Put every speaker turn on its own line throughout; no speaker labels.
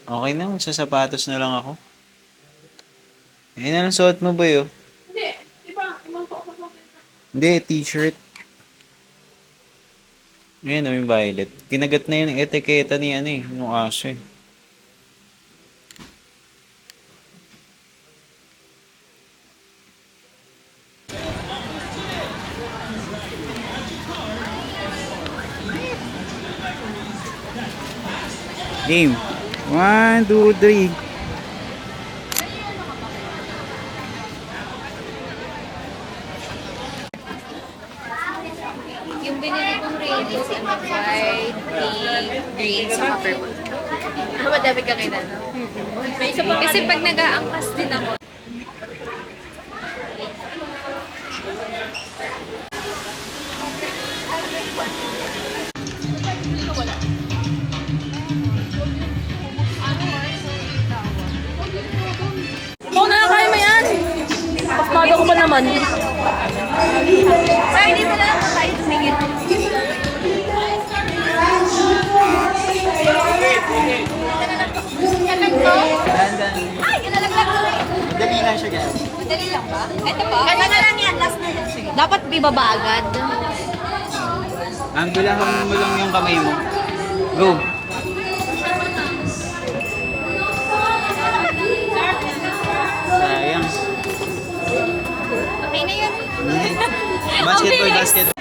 Okay na, sa sapatos na lang ako. Ayun na lang suot mo ba yun? Hindi, t-shirt. Ayun yung violet. Kinagat na yung etiketa ni yung aso eh. Game. 1, 2, 3.
Yung binili kong radio sa white, pink, green, sa purple. Madami ka kayo na, no? Kasi pag nag-aangkas din ako,
Oo na, kaya mo yan. Pasmado ko ba naman?
ay, hindi mo lang tayo tumingin. Ay, ilalaglag ko rin.
Dali lang siya guys.
Madali lang ba? Ito ba? Ito na lang yan, last na yan. Dapat bibaba agad.
Angulahan mo lang yung kamay mo. Go. Sayang.
Okay na yun.
Basketball, basketball.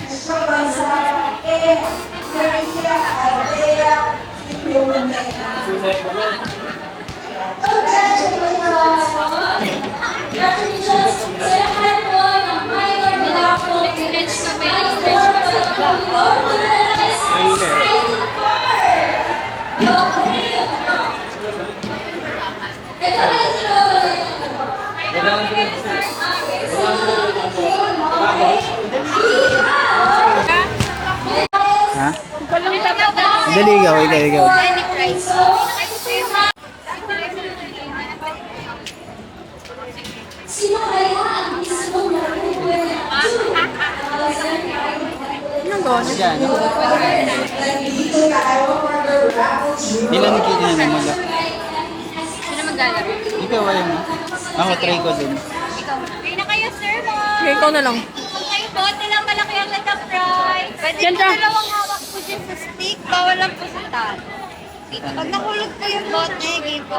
Ha? Dali ikaw, ikaw. Diyan. Ilan kita na naman lang?
Sino maglalaro?
Ikaw, ayaw mo. Ako, try ko din.
Ikaw. Kaya na kayo, sir, mo.
Okay, ikaw na lang.
Kung kayo bote lang malaki ang nagka-fry. Pwede
Yan
po
ka.
dalawang hawak po dyan sa stick. Bawal lang po sa tan. Dito. Pag nahulog po yung bote, game po.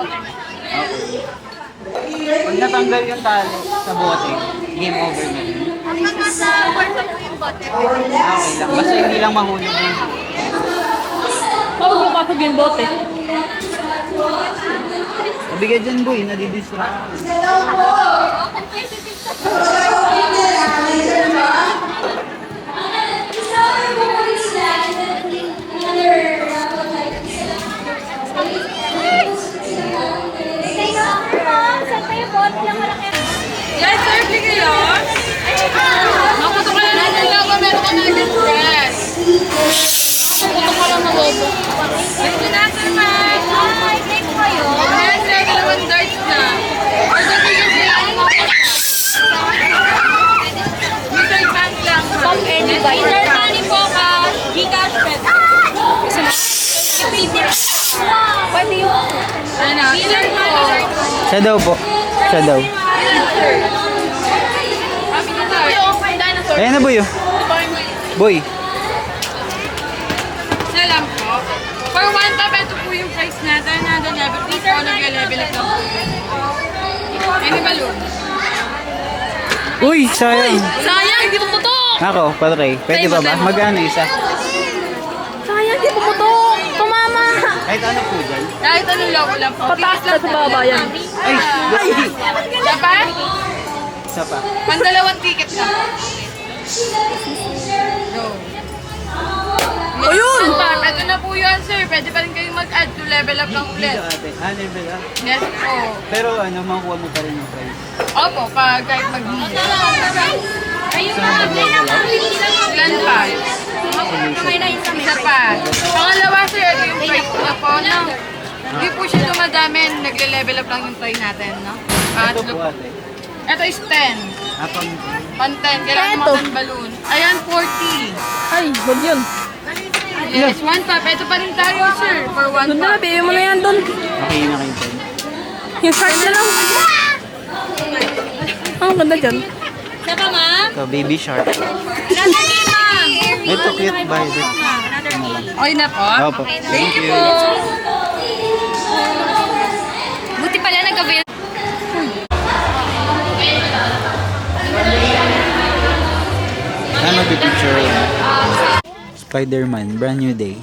Pag natanggal yung tali sa bote, game over na yun.
Hanggang nasa kwarto po yung bote.
Okay lang. Basta hindi lang mahulog yun.
Huwag mo pasok yung bote.
Nabigay dyan boy, nadidistract.
Saan kayo bote lang malaki?
Yes, sir, bigay yun. Nakuto ka lang ng logo, meron ka na nag-press. Nakuto ka lang ng logo. Ito na, sir, ma'am.
Ay, thank you kayo.
Yes, sir, dalawang darts na. Order ko yung may third bank lang.
Pag any buy. Either money po ka, Gcash, pwede. Pwede yung...
Ano? Either money.
Siya daw po. Siya daw.
Happy na tayo. Dinosaur.
Ayan na boy oh. Boy.
Na lang po. For one top, ito po yung price natin. Nandun level 3 po. Nag-level up lang po. Any balloon?
Uy, sayang.
Sayang, hindi mo putok!
Ako, patry. Pwede pa ba? Magkano isa?
Sayang, hindi mo putok! Tumama!
Kahit ano po dyan.
Kahit anong logo lang po.
Pataas na sa baba yan.
Ay! Ay!
Isa pa?
Isa pa.
Pandalawang ticket na. Go.
Ayun!
Ito na po yun, sir. Pwede pa rin kayong mag-add to level up lang ulit.
Dito ate. Level up.
Yes po.
Pero ano, makuha mo pa rin yung price.
Opo, kahit mag-deal.
Ayun na, lang
Ilan pa? Isa pa. Pangalawa, sir, ito yung price na po. No? Hindi po siya dumadami. Nagle-level up lang yung toy natin, no?
Ito
Pangatlo
po
po.
ate.
Ito is 10.
Apang
Pan 10. Kailangan
Ito.
mo balloon. Ayan, 40.
Ay, huwag yun.
Yes, 1.5. Ito pa rin tayo, sir. For 1.5.
Doon na, bigyan mo na yan doon.
Okay na kayo tayo.
Yung short na lang. Ang ganda dyan.
Isa pa, ma'am?
Ito, baby shark.
Another game, ma'am.
Ito, cute ba? Ito.
Okay na po?
Opo.
Thank you po.
Buti pala nag-avail.
Ano picture? Spider-Man, brand new day.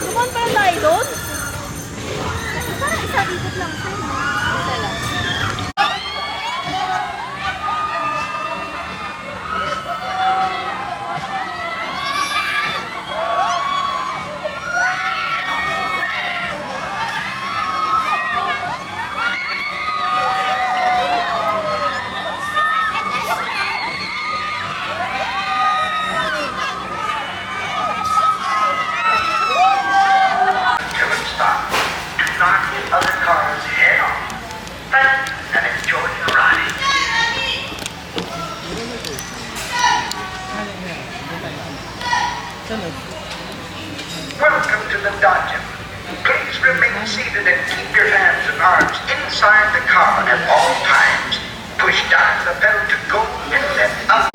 Kuman pa tayo doon?
Stop. Do not hit other cars head on. Thanks and enjoy your ride. Welcome to the dungeon. Please remain seated and keep your hands and arms inside the car at all times. Push down the pedal to go and let up.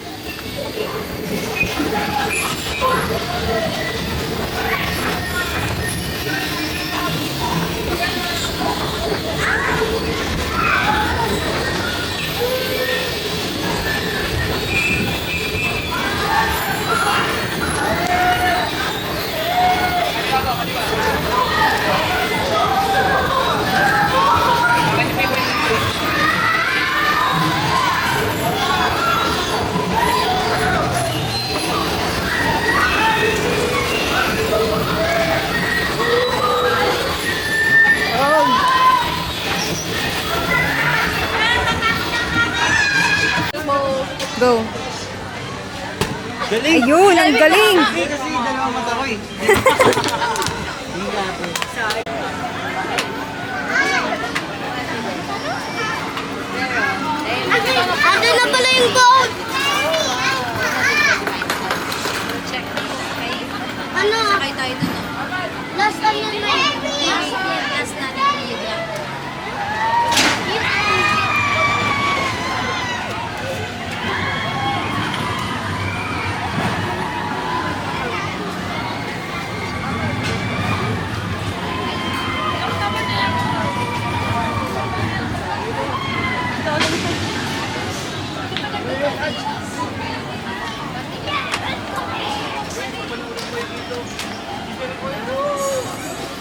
Go.
Galing!
Ayun, ang galing.
Kasi dalawang mata ko eh.
Ano na pala yung gold?
Check. Okay.
Ano?
Sakay tayo dun.
Last time yun na
Last natin yung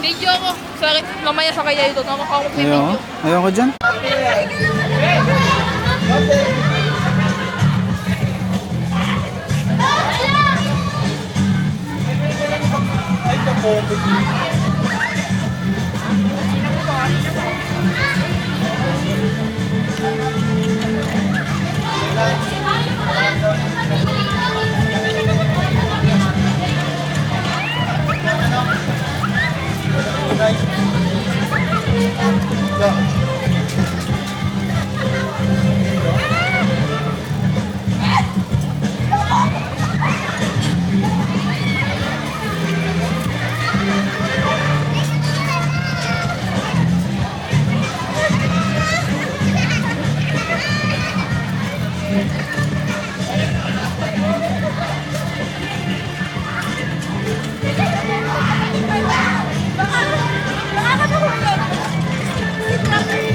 Video ako. Sorry, mamaya sa kaya ito. Nakakawag may
Ayaw
video.
ko. Ayaw ko dyan.
Baka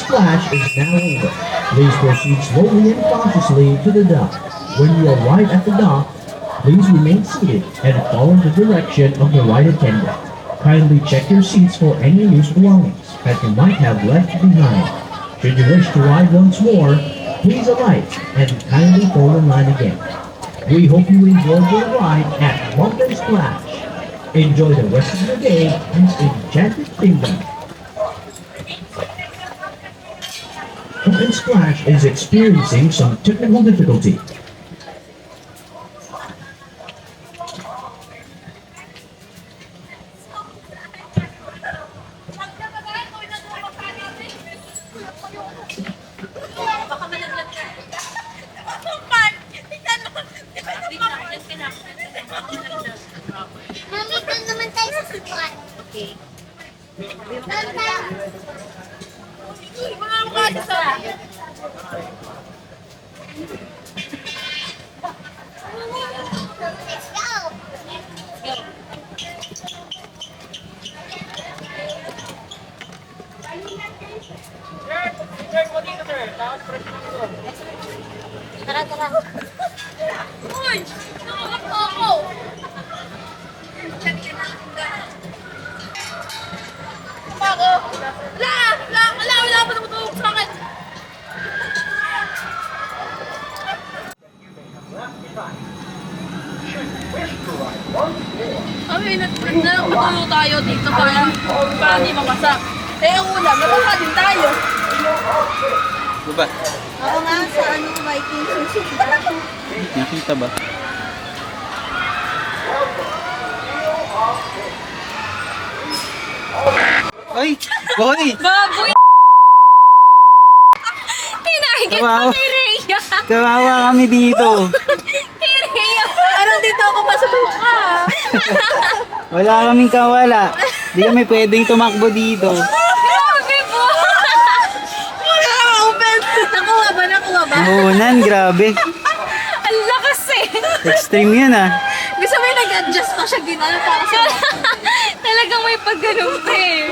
Splash is now over. Please proceed slowly and cautiously to the dock. When you arrive at the dock, please remain seated and follow the direction of the ride attendant. Kindly check your seats for any loose belongings that you might have left behind. Should you wish to ride once more, please alight and kindly fall in line again. We hope you enjoyed your ride at Pumpkin Splash. Enjoy the rest of your day in Enchanted Kingdom. Pumpkin Splash is experiencing some technical difficulty.
Mami, doon naman tayo sa spot.
Okay.
Doon tayo. Let's go. Tara, tara.
Uy! Nakakapto ako! Ako! Wala pa tumutulog sa akin! Ay, natulog tayo dito para di mamasak. Eh, ang ulam, nabasa din tayo.
Diba?
Ako nga sa Viking sushi.
Nakita ba? Ay! Boy!
Baboy! Hinahigat
Kawawa.
ko ni Rhea!
Kawawa kami dito.
Ni Rhea!
Parang dito ako masubuka.
Wala kaming kawala. Hindi kami pwedeng tumakbo dito.
Grabe po!
Open! Nakuha ba?
Mahunan, grabe.
Ang lakas eh!
Extreme yun ah.
Gusto mo yung nag-adjust pa siya ginano para sa...
Talagang may pagganong pa eh.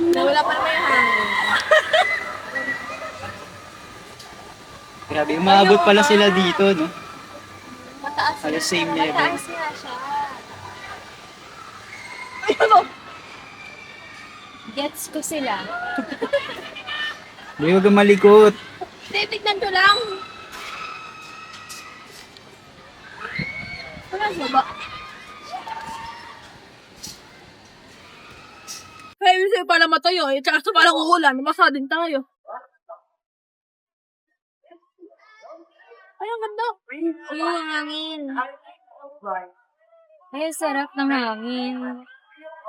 Wala pa naman yung hangin.
Grabe, umabot pala sila dito, no?
Mataas.
Halos same level.
Mataas nga siya.
Ayun o!
Gets ko sila.
Hindi huwag kang malikot.
Titignan ko lang. Wala sa ba? Kaya yung sa'yo pala matayo eh. Tsaka sa palang uulan, masa din tayo. Ay, ang ganda.
Yung hangin. Ay, sarap ng hangin.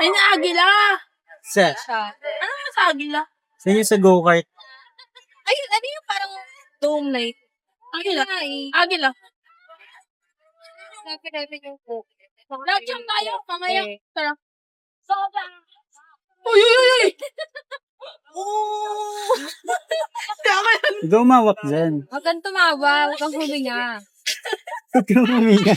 Ay, na agila.
Sa?
Ano nga sa agila?
Sa inyo sa go-kart.
Ay, ano yung parang dome light? Agila. Agila.
Dapat yung cook.
Lahat siyang tayo. Mamaya.
Okay.
Tara. Soba. Uy, uy, uy, uy. Oh. Kaya
Ikaw mawak dyan.
Huwag kang tumawa. Huwag kang huminga.
Huwag kang huminga.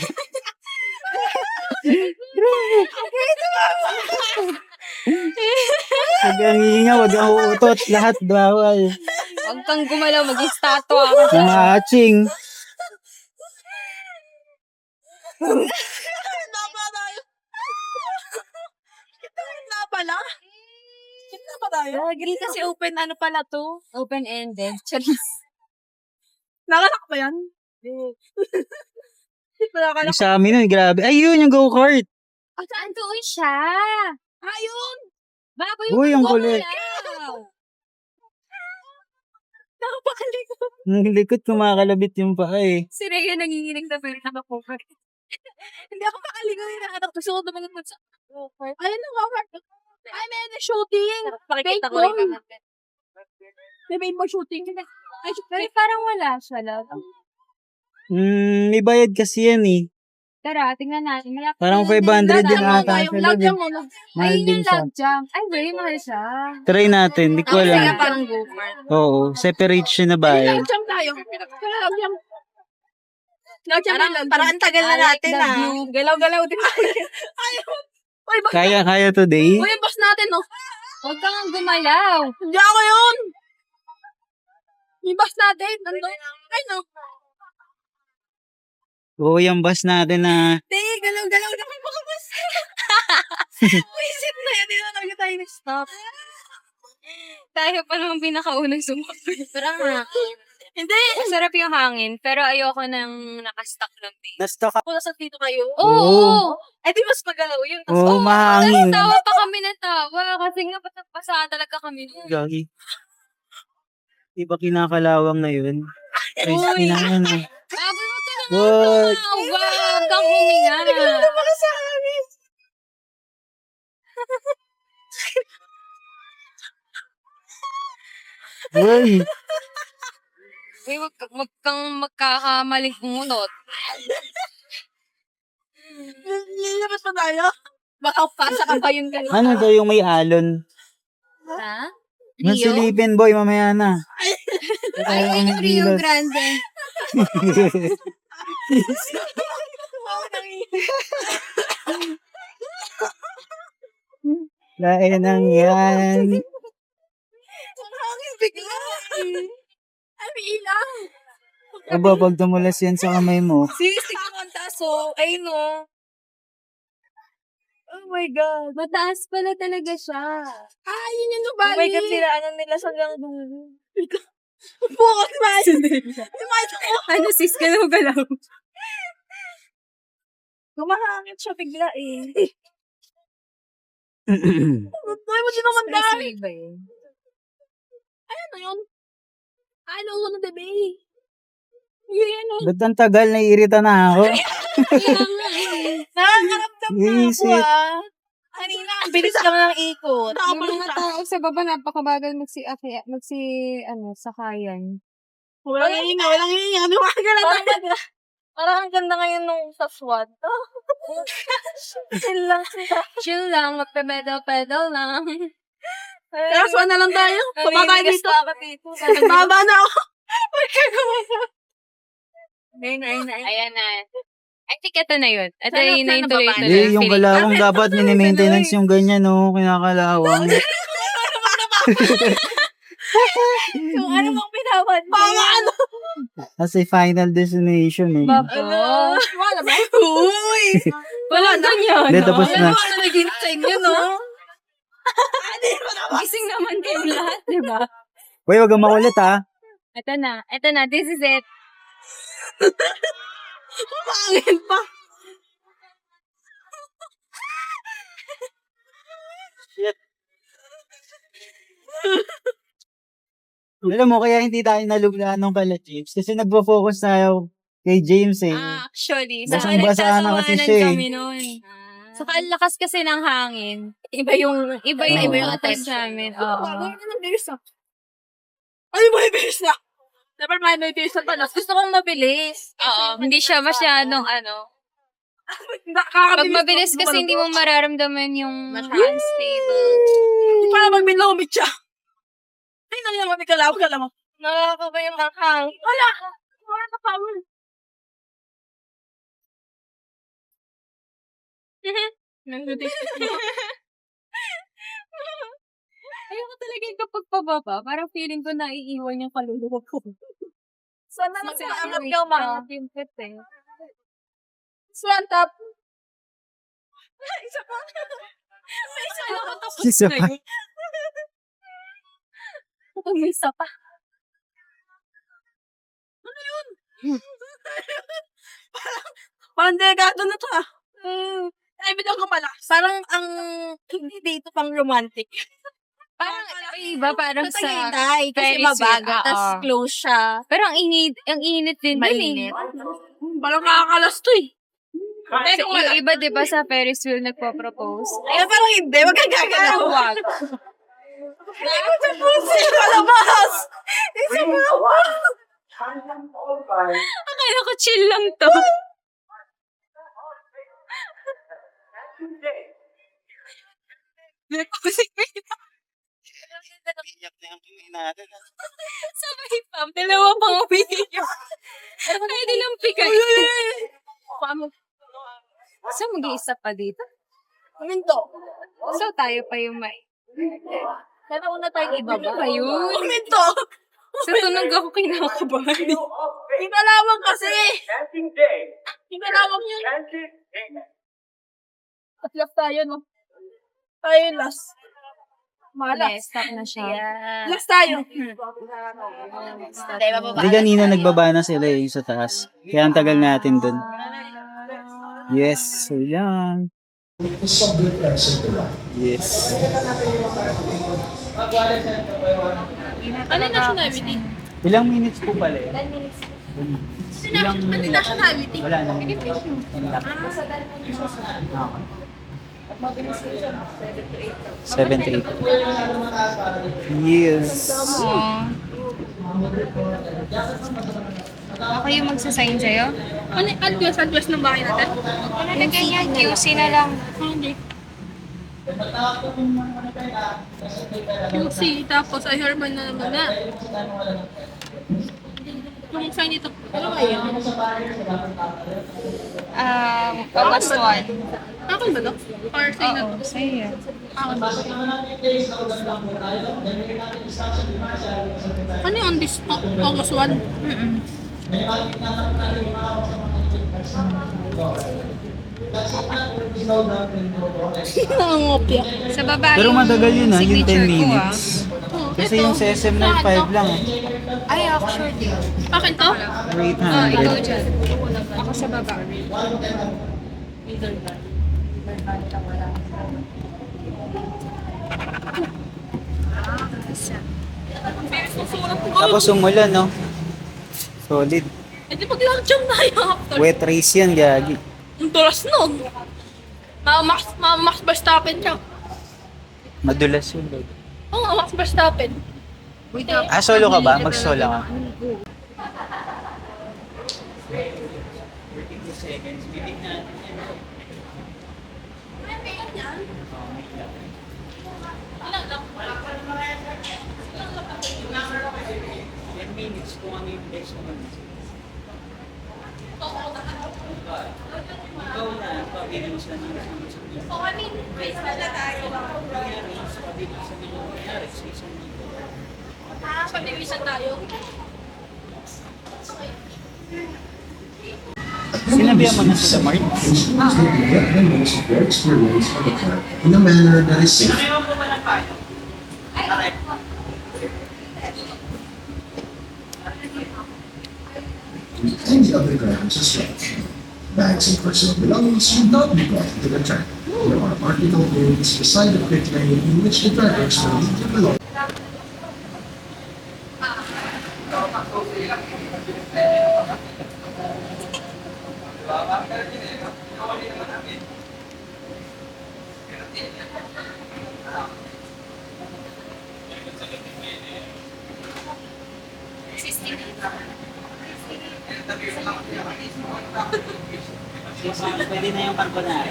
Huwag kang hihinga, huwag kang uutot. Lahat bawal.
Huwag kang gumalaw. Mag-estatwa ako.
Mga aching.
Napa tayo. Kita pala. Kita pa tayo.
Agree kasi open ano pala to? Open-ended. Charis.
Nakalak ba yan? Nakalak.
Yung sa amin nun, grabe. Ayun yung go-kart.
Saan doon siya?
Ayun.
Baboy
Uy, ang
baboy,
kulit.
ah.
Nakapakaliko.
Ang likot, kumakalabit yung paa eh.
Si Rhea nanginginig na pero nakapoker.
Hindi ako makalingaw yung nakatak. Gusto ko naman yung sa... Ayun na, Robert. Ay, may na shooting.
Pakikita ko rin naman.
May paintball shooting. Ay,
Pero parang wala siya lang.
May bayad kasi yan eh.
Tara, tingnan natin.
Parang 500 din ata.
Love jam mo.
Mahal
Ayun
din
yung
siya.
love jam. Ay, very mahal siya.
Try natin, di ko
Kasi nga
alam.
parang go-kart.
Oo, separate siya na bayad.
Love jam tayo. Love jam. Love jam.
Parang ang tagal na natin
Galaw-galaw din.
Ayaw. Uy, boss.
Kaya today.
Uy, boss natin, no? Huwag kang gumalaw.
Hindi ako yun! Yung bus natin, nandun. Ay, no.
Oo, yung bus natin na...
Hindi, galaw-galaw naman mga bus. Isip na yan, hindi na talaga tayo nag-stop.
Tayo pa naman pinakaunang sumakay.
Pero ang hangin.
Hindi!
Masarap yung hangin, pero ayoko nang nakastock lang din.
Na-stuck
Kung nasa dito kayo.
Oo!
Eh, di mas magalaw yun.
Oo, mahangin.
Tawa pa kami ng tawa kasi nga pasaan talaga kami nun.
Gagi. Di ba kinakalawang na yun? Risky na yun.
Bago mo talaga
What?
Huwag kang huminga.
Baka sa amin.
Uy!
Uy, wag kang magkakamaling kumunot.
Lilabas pa tayo? Baka pasa ka pa yung galaw.
Ano daw yung may alon?
Ha?
Yung silipin, boy, mamaya na.
Ay, yung Rio Grande.
Lain ang yan.
Ang hangin bigla. Ay, may ilang.
Aba, pag tumulas yan sa kamay mo.
Sisig naman taso. Ay, no. Oh my God.
Mataas pala talaga siya.
Ah, yun yung nubali.
Oh my God, sila ano nila sa gang dulo.
Bukas ba?
Ano sis, galaw-galaw.
Gumahangit siya bigla eh.
Ano
Ay, mo din naman dahil.
Expressway ba yun?
Ay, ano yun? Ay, nauuna na babe. Yun yan.
Ba't ang tagal? Naiirita na ako.
Kaya nga eh.
Nakaramdam na ako
Isip.
ah. Kanina, ang bilis lang ng ikot.
Yung mga tao sa baba, napakabagal sakayan.
Walang hihinga, walang hihinga. Dumaga lang tayo.
Parang ang ganda ngayon nung sa SWAT. Chill lang sila.
Chill lang, magpe-pedal-pedal lang.
Kaya saan na lang tayo? Baba tayo dito.
Ako dito.
Baba na ako. Magkagawa pa.
Ayan na. I think ito na yun. Ito
Sana-
yun na yung
sana
tuloy
baba
na
Hindi, yung kalawang dapat mini-maintenance yung ganyan, no? Kinakalawang.
Yung ano bang pinawad? Mga ano?
As a final destination, eh.
Ano? Wala ba? Uy!
Wala na yan.
Hindi, tapos na.
Ano naging sa inyo, no?
Gising naman kayo lahat, di ba?
Uy, wag kang makulit, ha?
Ito na. This is it.
Pangin pa.
Alam mo, kaya hindi tayo nalugla nung kala James. Kasi nagpo-focus tayo kay James, eh.
Actually,
Basang-basa na kasi siya, eh.
kami noon. Saka ang lakas kasi ng hangin. Iba yung attention namin. Oo.
Bago yun ang bilis na. Ay, may bilis na. Never mind, may bilis na pala.
Gusto kong mabilis.
Oo. Hindi siya masyadong Pag
Nakakabilis.
mabilis kasi hindi mo mararamdaman yung unstable.
Para pag may lumit siya. Ay, nang naman may kalawag ka lang.
Nakakaba yung hang.
Wala ka pa.
Ayoko talaga yung kapag pababa. Parang feeling ko naiiwan yung kaluluwa ko.
Sana
Kasi
nasa angat
wait
ka
ka.
umangat yung pet eh.
Swan top.
Isa pa. May isa na katapos
Isa
na
pa.
yun. May isa pa.
Parang delikado na to ah. Ay, bitaw ko pala. Parang ang hindi dito pang romantic.
Parang iba, parang sa
Tagaytay, kasi
Ferris wheel,
mabagal,
oo.
tas close siya.
Pero ang init din dun eh.
Parang nakakalas to eh.
Kasi yung iba, di ba, sa Ferris wheel nagpo-propose?
Ay, parang hindi, wag kang gagalaw.
Wag.
Isa palabas! Isa palabas!
Akala ko chill lang to.
Iyak na yung kamay natin.
Sabay pam, dalawa pang umiiyak. Pwede lang pikay. So, mag-iisa pa dito.
Minto.
So, tayo pa yung may
Sana una tayong ibaba.
Ayun.
Komento!
Sa tunog ako kinakabahan.
Ikalawang kasi! Ikalawang yun. At last tayo, no? Tayo last. Malas.
Stop na siya.
Last tayo.
Hindi kanina nagbaba na sila eh, sa taas. Kaya ang tagal natin dun. Yes, so yan. Yes.
Ano yung nationality?
Ilang minutes po pala eh?
Ano yung nationality?
Wala na. Seven to eight. Yes.
Ako yung magsasign sa'yo?
Ano yung address ng bahay natin?
Nagay niya, QC na lang.
Hindi. QC, tapos ay Herman na naman na. Yung sign dito. Ano nga yun?
August 1.
Akin ba to? Or sign na to?
Sa'yo.
Akin ba? Ano yung on this August 1? Nangangopya.
Sa baba
Pero
yung
matagal yun yung 10
signature ko,
minutes. Kasi yung sa SM na 5 lang eh.
Ay, actually.
Akin to?
Ikaw
800.
dyan. Ako sa baba.
Tapos umulan, no? Solid.
Eh di mag-long jump tayo after.
Wet race yan, gagi.
Ang tulas nun. Max Verstappen siya.
Madulas yun. bro.
Oo, Max Verstappen.
Ah, solo ka ba? Mag-solo ka.
Pag-division tayo.
Sinabihan mo na sila, Mark?
Get the most of their experience on the track in a manner that is safe. And the other drivers as well. Bags and personal belongings should not be brought into the track. There are article areas beside the pit lane in which the drivers will leave their belongings.
Pwede na yung carbonara.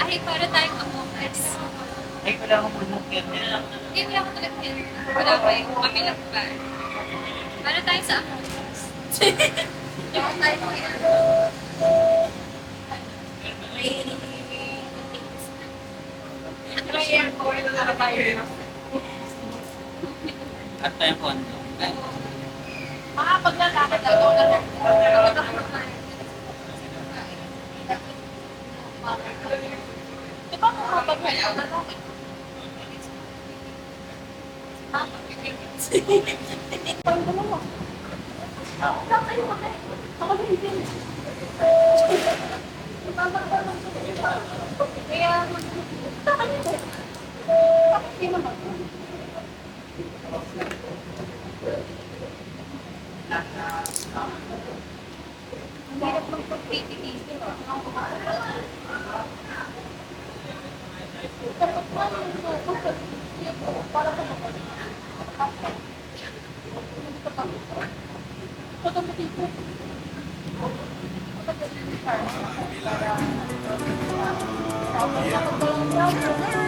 Ay, para tayong amokas.
Ay, wala akong bunukir niya.
Hindi ako talaga yun. Wala pa eh. Kami lang ba? Para tayo sa amokas. Yung tayo mo yan.
At tayong kondo.
Makapaglalakad ako na lang. Di ba kung makapaglalakad ako?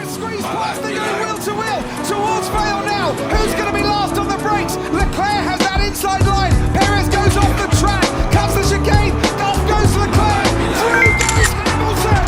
Squeeze past the going wheel to wheel towards Vale now. Who's going to be last on the brakes? Leclerc has that inside line. Perez goes off the track, cuts the chicane. Off goes Leclerc. Through goes Hamilton.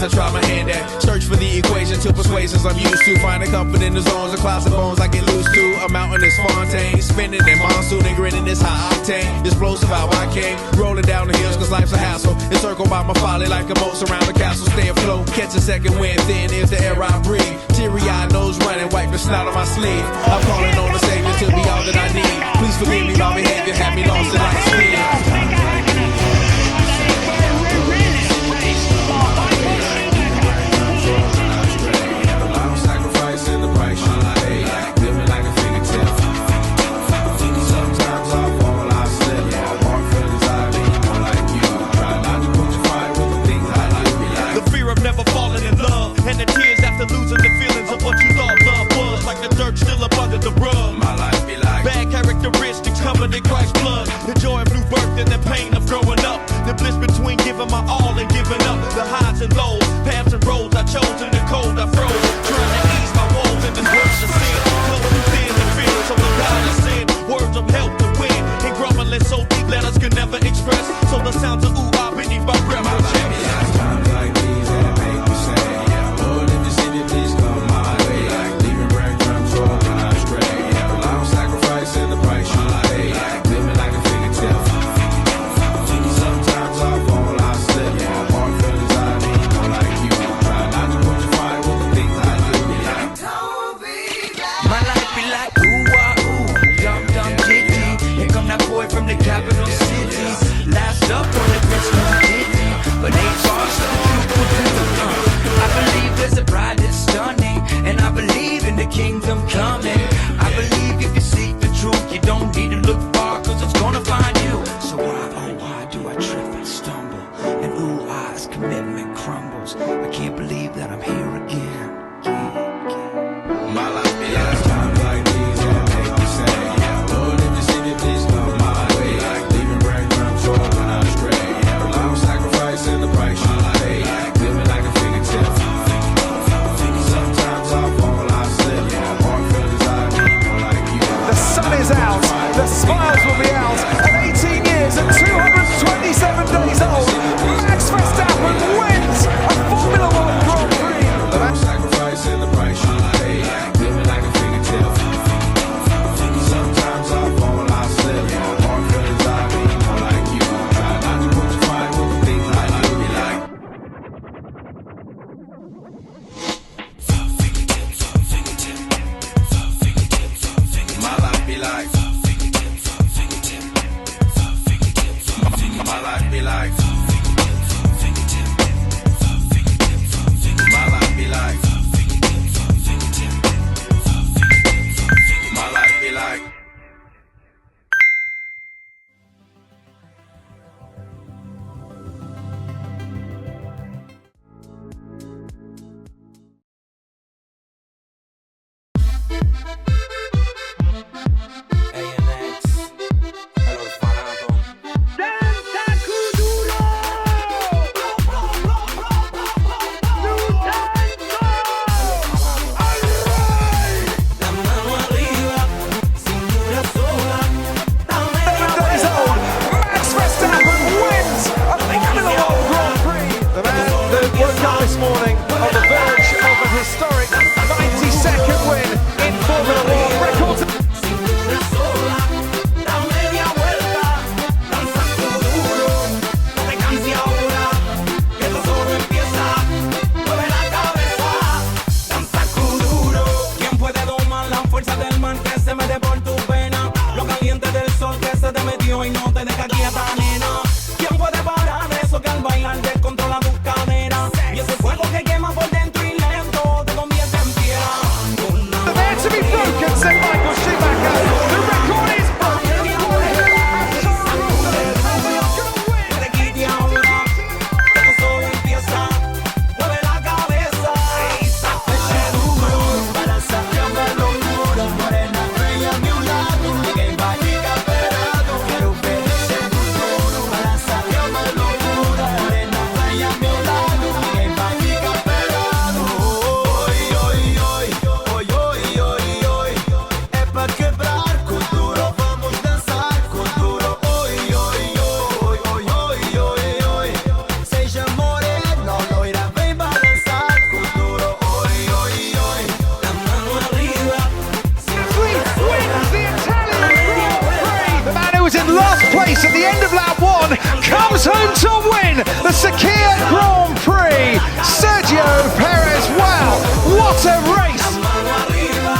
I try my hand at. Search for the equation to persuasions I'm used to. Finding comfort in the zones of clouds and bones I get loose to. A mountain is Fontaine, spinning in monsoon and grinning is high octane. Explosive how I came, rolling down the hills cause life's a hassle. Encircled by my folly like a moat around the castle. Stay afloat, catch a second wind, thin is the air I breathe. Teary-eyed nose running, wipe the snout on my sleeve. I'm calling on the Savior to be all that I need. Please forgive me, my behavior had me lost in light speed.
And the tears after losing the feelings of what you thought love was. Like the dirt still up under the rug. My life be like bad characteristics covered in Christ's blood. The joy of new birth and the pain of growing up. The bliss between giving my all and giving up. The highs and lows, paths and roads I chose in the cold I froze. Trying to ease my woes in this world of sin. Come through sin and fear, so the God is sin. Words of help to win. And grumbling so deep letters can never express. So the sounds of ooh ah beneath my breath will check.
Times like these that make me say, please come my way. Like leaving breadcrumbs for when I stray. Yeah, well, I'm sacrificing the price you pay. Like living like a fingertip. Sometimes I fall, I slip. Yeah, hard feelings I need more like you. Try not to put your fire with the things I do. Yeah.
My life be like ooh ah ooh, dumb dumb jitty. Here come that boy from the capital city. Last up on the Christmas ditty, but ain't far so the truth will do. I believe there's a bride that's stunning, and I believe in the kingdom coming. I believe if you seek the truth, you don't need to look far, cause it's gonna find you. So why, oh why do I trip and stumble? And ooh, eyes commitment crumbles. I can't believe that I'm here again.
My life be like times like these that make me say, yeah, Lord, if you see me, please come my way. Like leaving breadcrumbs for when I stray. Yeah, well, I'm sacrificing the price you pay. Like living like a fingertip. Sometimes I fall, I slip. Yeah, hard feelings I need more like you. The sun is out, the smiles will be out. At 18 years and 227 days old, Max Verstappen wins a Formula One Grand Prix. I'm sacrificing the price you pay. Like living like a fingertip. Sometimes I fall, I slip. Yeah, hard feelings I need more like you. Try not to put your fire with the things I do. Be like. My life be like. My life be like. the end of lap 1, comes home to win the Sakhir Grand Prix. Sergio Perez, wow, what a race!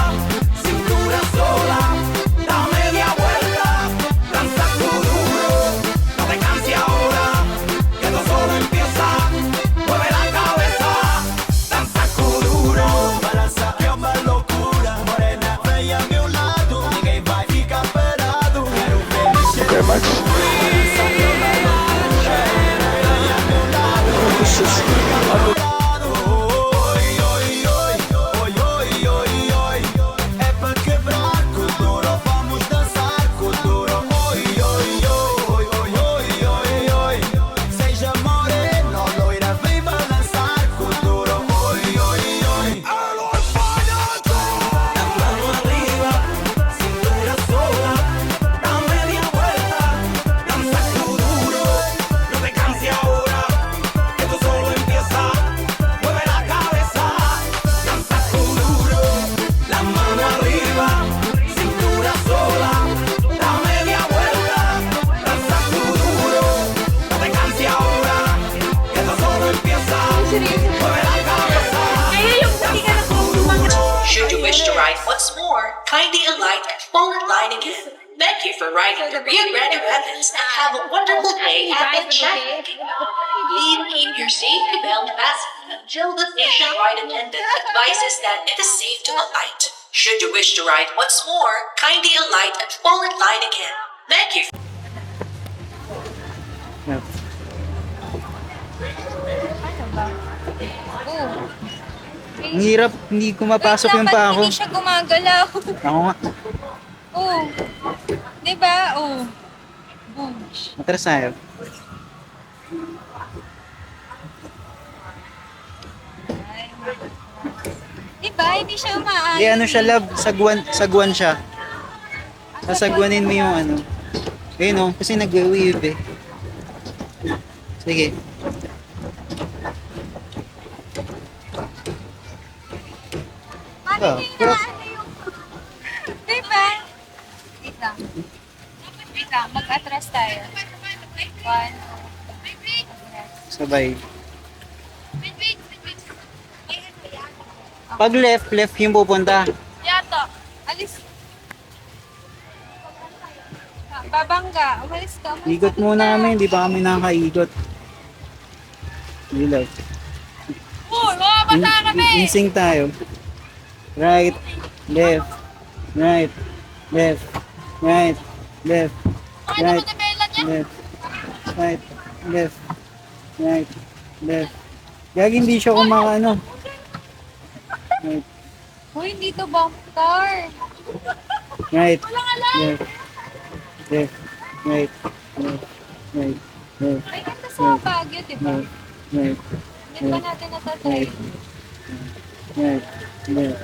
Should you wish to ride once more, kindly alight and fall in line again. Thank you for riding the Rio Grande Rapids and have a wonderful day at the check. Please keep your safety belt fastened until the nationwide attendant advises that it is safe to alight. Should you wish to ride once more, kindly alight and fall in line again. Thank you.
Ang hirap, hindi kumapasok yung pa ako.
Hindi siya gumagalaw.
Ako nga.
Oh. Diba? Oh. Boom.
Matras tayo.
Diba? Hindi siya umaayos.
Hindi, ano siya, love, sagwan siya. Sasagwanin mo yung ano. Ayun o, kasi nag-weave eh. Sige.
Ano
pero,
diba? Wait lang. Wait lang. Mag-atras tayo. 1.
sabay. Pag left yung pupunta.
Yato. Alis. Babangga. Umalis ka.
Ikot muna kami, hindi pa kami nakakaikot. Hindi love.
Oh, mabasa kami!
In-sync tayo. Right, left, right, left, right, left, right, left, right, left, right, left. Gagi hindi siya kumakaano. Right,
Uy, hindi to bump car.
right, left, left, right, left, right, left,
Ay, ganda sa Baguio, diba?
right,
Hindi pa natin natatry.
right, left.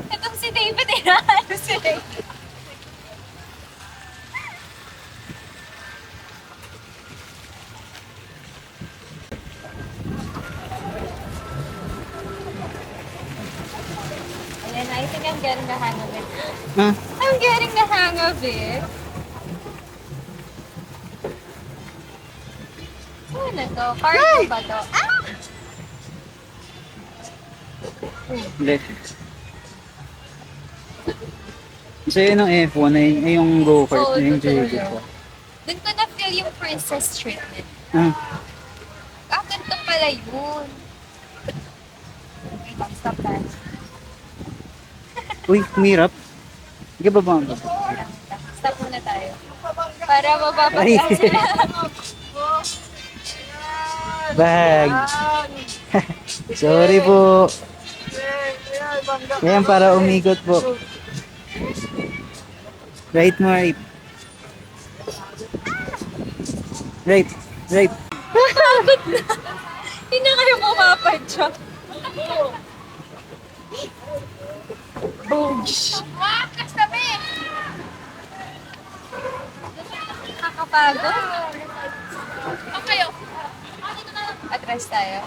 Itong si David, inaano si David. Ayan, I think I'm getting the hang of it.
Ah,
I'm getting the hang of it. Ano to? Cargo ba to? Ah!
left. So yun ang F1 ay yung go-kart
Oo,
na yung
totoo
J-Go.
yun. Doon ko na-feel yung princess treatment.
Ah,
Ganito pala yun. Okay, stop tayo.
uy, kumirap. Hindi ba ba?
Stop muna tayo. Para mapapagyan
Ay.
sila.
Bag. Sorry po. Ayan, para umikot po. Right mo, right. Right, right.
Pagod na. Hindi na kayo pumapadya. Boom. Wakas kami. Nakakapagod. Okay. Atras tayo.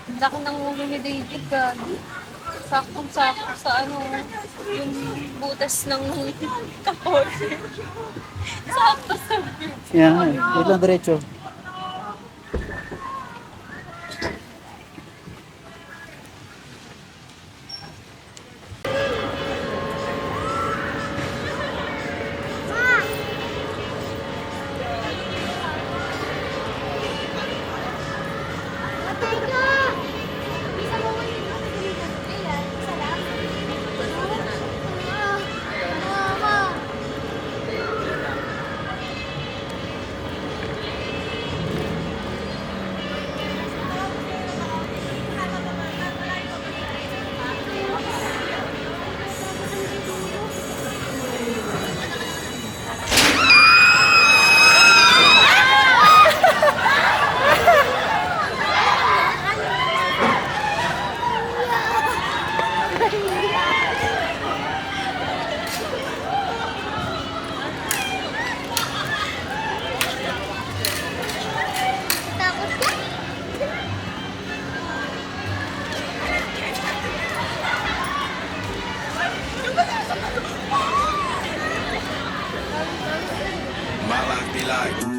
Ang laki ng ulo ni David, gagi.
Saktong-sakto sa yung butas ng kapore. Sakto sa view.
Yan, wait lang diretso.
Takot ka?
My life be like.